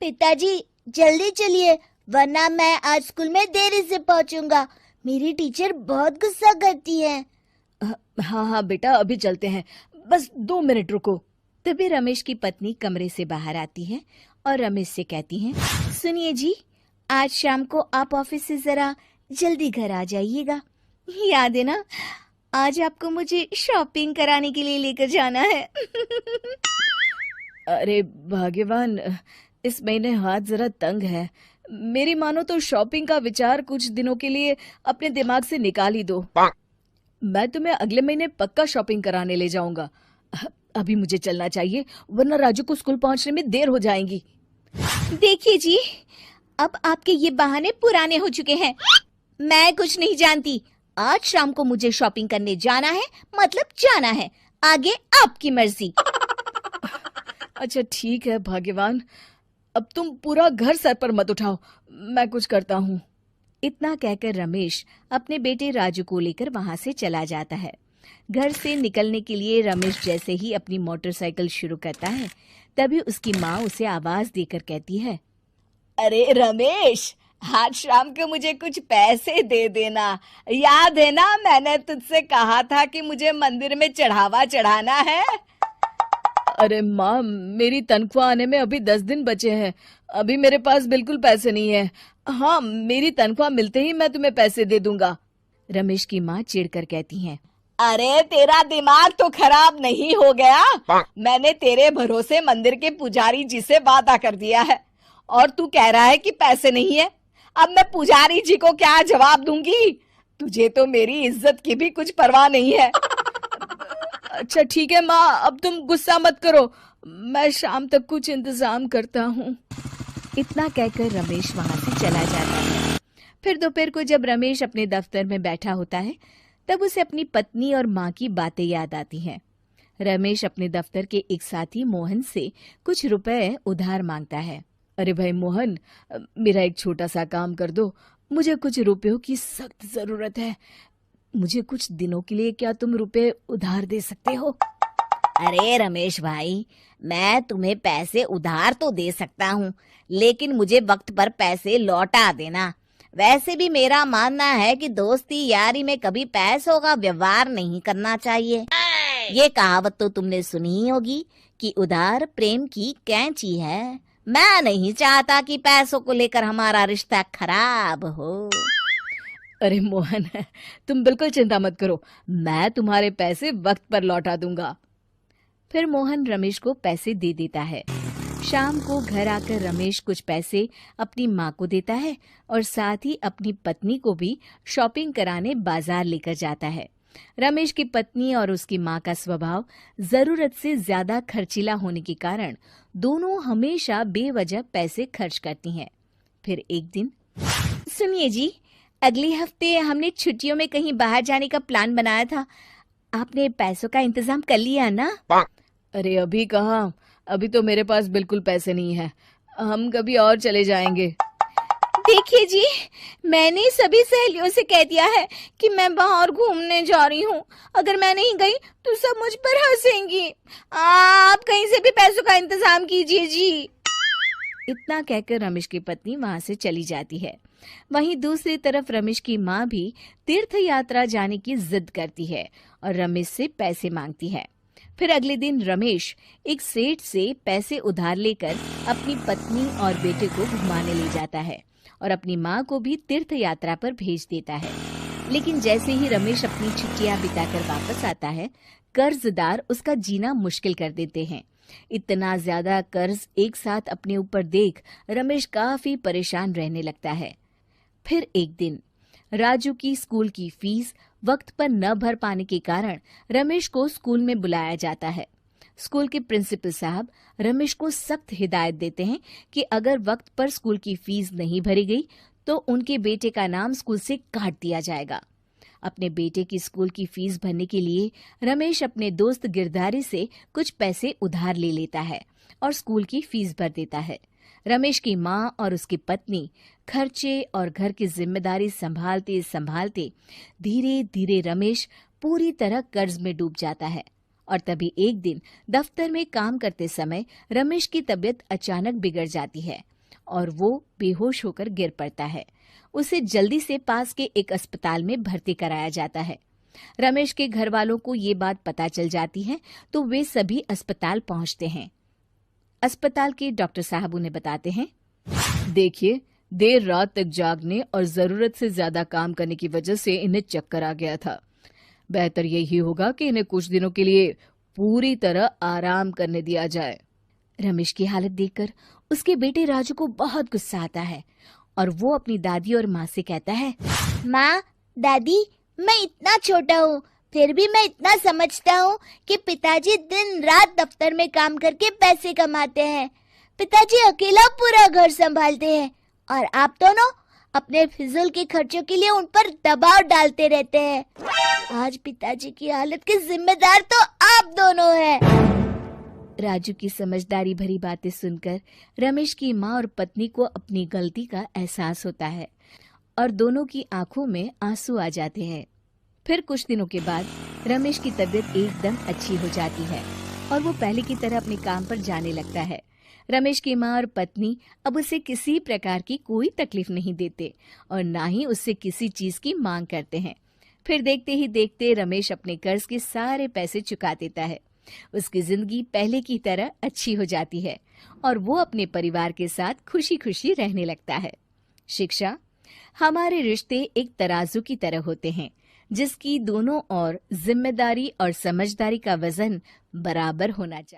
पिताजी जल्दी चलिए, वरना मैं आज स्कूल में देरी से पहुंचूंगा। मेरी टीचर बहुत गुस्सा करती है। हाँ हाँ बेटा, अभी चलते हैं, बस 2 मिनट रुको। तभी रमेश की पत्नी कमरे से बाहर आती है और रमेश से कहती हैं, सुनिए जी, आज शाम को आप ऑफिस से जरा जल्दी घर आ जाइएगा। याद है ना, आज आपको मुझे शॉपिंग कराने के लिए लेकर जाना है। अरे भाग्यवान, इस महीने हाथ जरा तंग है। मेरी मानो तो शॉपिंग का विचार कुछ दिनों के लिए अपने दिमाग से निकाल ही दो। मैं तुम्हें अगले महीने पक्का शॉपिंग कराने ले जाऊंगा। अभी मुझे चलना चाहिए, वरना राजू को स्कूल पहुंचने में देर हो जाएगी। देखिए जी, अब आपके ये बहाने पुराने हो चुके हैं। मैं कुछ नहीं जानती। आज शाम को मुझे शॉपिंग करने जाना है, मतलब जाना है। आगे आपकी मर्जी। अच्छा ठीक है भाग्यवान, अब तुम पूरा घर सर पर मत उठाओ, मैं कुछ करता हूँ। इतना कहकर रमेश अपने बेटे राजू को लेकर वहां से चला जाता है। घर से निकलने के लिए रमेश जैसे ही अपनी मोटरसाइकिल शुरू करता है, तभी उसकी माँ उसे आवाज देकर कहती है, अरे रमेश, आज शाम को मुझे कुछ पैसे दे देना। याद है ना, मैंने तुझसे कहा था कि मुझे मंदिर में चढ़ावा चढ़ाना है। अरे माँ, मेरी तनख्वाह आने में अभी 10 दिन बचे हैं। अभी मेरे पास बिल्कुल पैसे नहीं है। हाँ, मेरी तनख्वाह मिलते ही मैं तुम्हें पैसे दे दूंगा। रमेश की माँ चिढ़कर कहती हैं, अरे तेरा दिमाग तो खराब नहीं हो गया? मैंने तेरे भरोसे मंदिर के पुजारी जी से वादा कर दिया है और तू कह रहा है कि पैसे नहीं है। अब मैं पुजारी जी को क्या जवाब दूंगी? तुझे तो मेरी इज्जत की भी कुछ परवाह नहीं है। अच्छा ठीक है माँ, अब तुम गुस्सा मत करो, मैं शाम तक कुछ इंतजाम करता हूँ। इतना कहकर रमेश वहां से चला जाता है। फिर दोपहर को जब रमेश अपने दफ्तर में बैठा होता है, तब उसे अपनी पत्नी और माँ की बातें याद आती हैं। रमेश अपने दफ्तर के एक साथी मोहन से कुछ रुपए उधार मांगता है। अरे भाई मोहन, मेरा एक छोटा सा काम कर दो, मुझे कुछ रुपयों की सख्त जरूरत है। मुझे कुछ दिनों के लिए क्या तुम रुपए उधार दे सकते हो? अरे रमेश भाई, मैं तुम्हें पैसे उधार तो दे सकता हूँ, लेकिन मुझे वक्त पर पैसे लौटा देना। वैसे भी मेरा मानना है कि दोस्ती यारी में कभी पैसों का व्यवहार नहीं करना चाहिए। ये कहावत तो तुमने सुनी ही होगी कि उधार प्रेम की कैंची है। मैं नहीं चाहता कि पैसों को लेकर हमारा रिश्ता खराब हो। अरे मोहन, तुम बिल्कुल चिंता मत करो, मैं तुम्हारे पैसे वक्त पर लौटा दूंगा। फिर मोहन रमेश को पैसे दे देता है। शाम को घर आकर रमेश कुछ पैसे अपनी माँ को देता है और साथ ही अपनी पत्नी को भी शॉपिंग कराने बाजार लेकर जाता है। रमेश की पत्नी और उसकी माँ का स्वभाव जरूरत से ज्यादा खर्चीला होने के कारण दोनों हमेशा बेवजह पैसे खर्च करती हैं। फिर एक दिन, सुनिए जी, अगले हफ्ते हमने छुट्टियों में कहीं बाहर जाने का प्लान बनाया था। आपने पैसों का इंतजाम कर लिया ना? अरे अभी कहाँ, अभी तो मेरे पास बिल्कुल पैसे नहीं है। हम कभी और चले जाएंगे। देखिए जी, मैंने सभी सहेलियों से कह दिया है कि मैं बाहर घूमने जा रही हूँ। अगर मैं नहीं गई तो सब मुझ पर हंसेंगी। आप कहीं से भी पैसों का इंतजाम कीजिए जी। इतना कहकर रमेश की पत्नी वहां से चली जाती है। वहीं दूसरी तरफ रमेश की माँ भी तीर्थ यात्रा जाने की जिद करती है और रमेश से पैसे मांगती है। फिर अगले दिन रमेश एक सेठ से पैसे उधार लेकर अपनी पत्नी और बेटे को घुमाने ले जाता है और अपनी माँ को भी तीर्थ यात्रा पर भेज देता है। लेकिन जैसे ही रमेश अपनी छुट्टियां बिताकर वापस आता है, कर्जदार उसका जीना मुश्किल कर देते हैं। इतना ज्यादा कर्ज एक साथ अपने ऊपर देख रमेश काफी परेशान रहने लगता है। फिर एक दिन राजू की स्कूल की फीस वक्त पर न भर पाने के कारण रमेश को स्कूल में बुलाया जाता है। स्कूल के प्रिंसिपल साहब रमेश को सख्त हिदायत देते हैं कि अगर वक्त पर स्कूल की फीस नहीं भरी गई तो उनके बेटे का नाम स्कूल से काट दिया जाएगा। अपने बेटे की स्कूल की फीस भरने के लिए रमेश अपने दोस्त गिरधारी से कुछ पैसे उधार ले लेता है और स्कूल की फीस भर देता है। रमेश की माँ और उसकी पत्नी खर्चे और घर की जिम्मेदारी संभालते संभालते धीरे धीरे रमेश पूरी तरह कर्ज में डूब जाता है और तभी एक दिन दफ्तर में काम करते समय रमेश की तबीयत अचानक बिगड़ जाती है और वो बेहोश होकर गिर पड़ता है। उसे जल्दी से पास के एक अस्पताल में भर्ती कराया जाता है। रमेश के घर वालों को ये बात पता चल जाती है तो वे सभी अस्पताल पहुंचते हैं। अस्पताल के डॉक्टर साहब उन्हें बताते हैं, देखिए, देर रात तक जागने और जरूरत से ज्यादा काम करने की वजह से इन्हें चक्कर आ गया था। बेहतर यही होगा कि इन्हें कुछ दिनों के लिए पूरी तरह आराम करने दिया जाए। रमेश की हालत देखकर उसके बेटे राजू को बहुत गुस्सा आता है और वो अपनी दादी और माँ से कहता है, माँ, दादी, मैं इतना छोटा हूँ, फिर भी मैं इतना समझता हूँ कि पिताजी दिन रात दफ्तर में काम करके पैसे कमाते हैं। पिताजी अकेला पूरा घर संभालते हैं और आप दोनों अपने फिजूल के खर्चों के लिए उन पर दबाव डालते रहते हैं। आज पिताजी की हालत के जिम्मेदार तो आप दोनों हैं। राजू की समझदारी भरी बातें सुनकर रमेश की माँ और पत्नी को अपनी गलती का एहसास होता है और दोनों की आंखों में आंसू आ जाते हैं। फिर कुछ दिनों के बाद रमेश की तबीयत एकदम अच्छी हो जाती है और वो पहले की तरह अपने काम पर जाने लगता है। रमेश की माँ और पत्नी अब उसे किसी प्रकार की कोई तकलीफ नहीं देते और ना ही उससे किसी चीज की मांग करते हैं। फिर देखते ही देखते रमेश अपने कर्ज के सारे पैसे चुका देता है। उसकी जिंदगी पहले की तरह अच्छी हो जाती है और वो अपने परिवार के साथ खुशी खुशी रहने लगता है। शिक्षा, हमारे रिश्ते एक तराजू की तरह होते हैं जिसकी दोनों ओर जिम्मेदारी और समझदारी का वजन बराबर होना चाहिए।